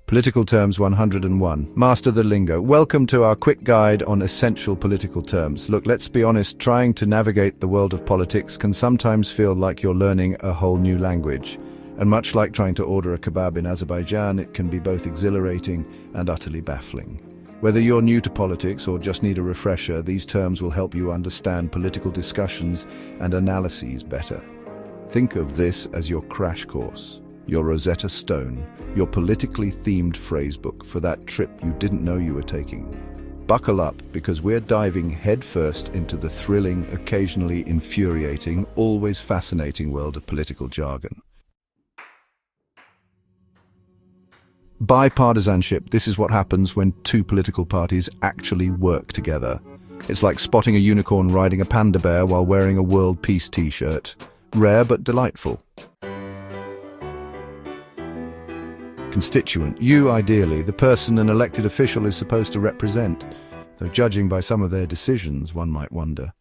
Political Terms 101. Master the lingo. Welcome to our quick guide on essential political terms. Look, let's be honest, trying to navigate the world of politics can sometimes feel like you're learning a whole new language. And much like trying to order a kebab in Azerbaijan, it can be both exhilarating and utterly baffling. Whether you're new to politics or just need a refresher, these terms will help you understand political discussions and analyses better. Think of this as your crash course, your Rosetta Stone, your politically themed phrasebook for that trip you didn't know you were taking. Buckle up, because we're diving headfirst into the thrilling, occasionally infuriating, always fascinating world of political jargon. Bipartisanship. This is what happens when two political parties actually work together. It's like spotting a unicorn riding a panda bear while wearing a world peace t-shirt. Rare but delightful. Constituent. You, ideally, the person an elected official is supposed to represent. Though judging by some of their decisions, one might wonder.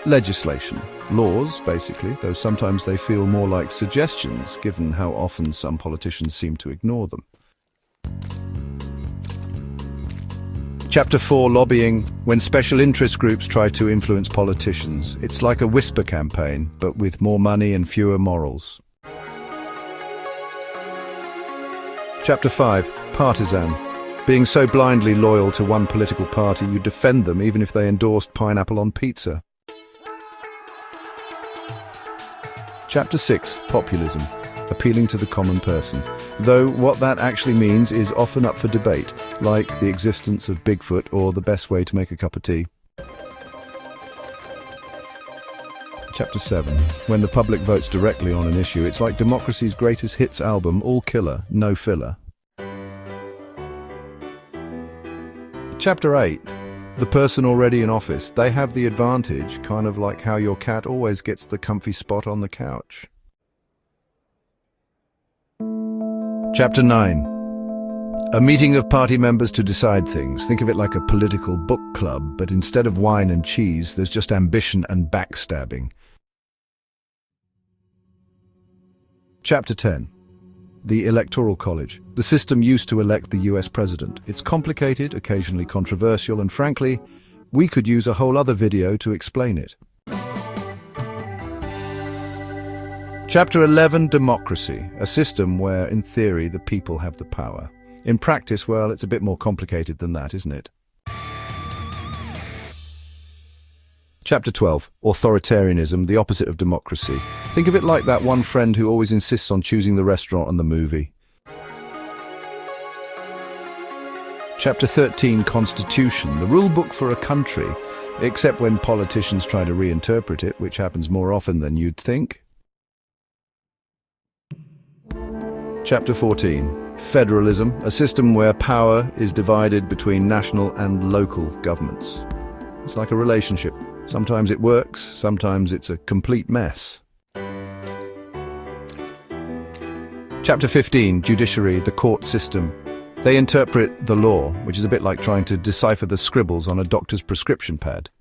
Legislation. Laws, basically, though sometimes they feel more like suggestions, given how often some politicians seem to ignore them. Chapter 4, Lobbying. When special interest groups try to influence politicians. It's like a whisper campaign, but with more money and fewer morals. Chapter 5, Partisan. Being so blindly loyal to one political party, you defend them even if they endorsed pineapple on pizza. Chapter 6, Populism. Appealing to the common person. Though what that actually means is often up for debate, like the existence of Bigfoot or the best way to make a cup of tea. Chapter 7. When the public votes directly on an issue, it's like democracy's greatest hits album, all killer, no filler. Chapter 8. The person already in office. They have the advantage, kind of like how your cat always gets the comfy spot on the couch. Chapter 9. A meeting of party members to decide things. Think of it like a political book club, but instead of wine and cheese, there's just ambition and backstabbing. Chapter 10. The Electoral College. The system used to elect the US president. It's complicated, occasionally controversial, and frankly, we could use a whole other video to explain it. Chapter 11, Democracy. A system where, in theory, the people have the power. In practice, well, it's a bit more complicated than that, isn't it? Chapter 12, Authoritarianism, the opposite of democracy. Think of it like that one friend who always insists on choosing the restaurant and the movie. Chapter 13, Constitution, the rule book for a country, except when politicians try to reinterpret it, which happens more often than you'd think. Chapter 14, Federalism, a system where power is divided between national and local governments. It's like a relationship. Sometimes it works, sometimes it's a complete mess. Chapter 15, Judiciary, the court system. They interpret the law, which is a bit like trying to decipher the scribbles on a doctor's prescription pad.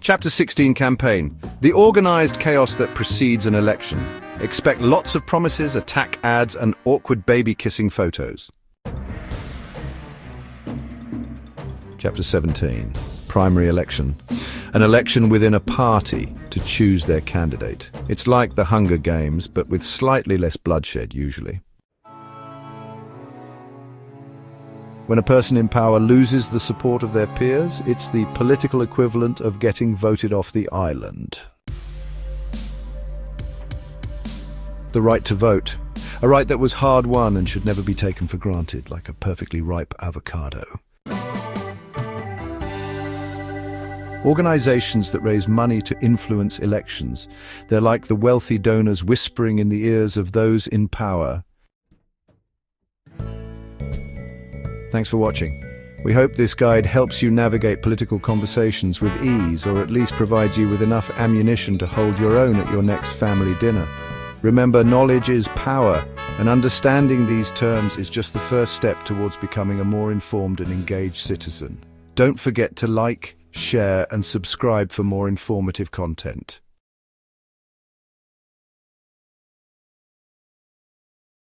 Chapter 16, Campaign. The organized chaos that precedes an election. Expect lots of promises, attack ads, and awkward baby-kissing photos. Chapter 17, Primary Election. An election within a party to choose their candidate. It's like the Hunger Games, but with slightly less bloodshed, usually. When a person in power loses the support of their peers, it's the political equivalent of getting voted off the island. The right to vote. A right that was hard-won and should never be taken for granted, like a perfectly ripe avocado. Organizations that raise money to influence elections. They're like the wealthy donors whispering in the ears of those in power. Thanks for watching. We hope this guide helps you navigate political conversations with ease, or at least provides you with enough ammunition to hold your own at your next family dinner. Remember, knowledge is power, and understanding these terms is just the first step towards becoming a more informed and engaged citizen. Don't forget to like, share, and subscribe for more informative content.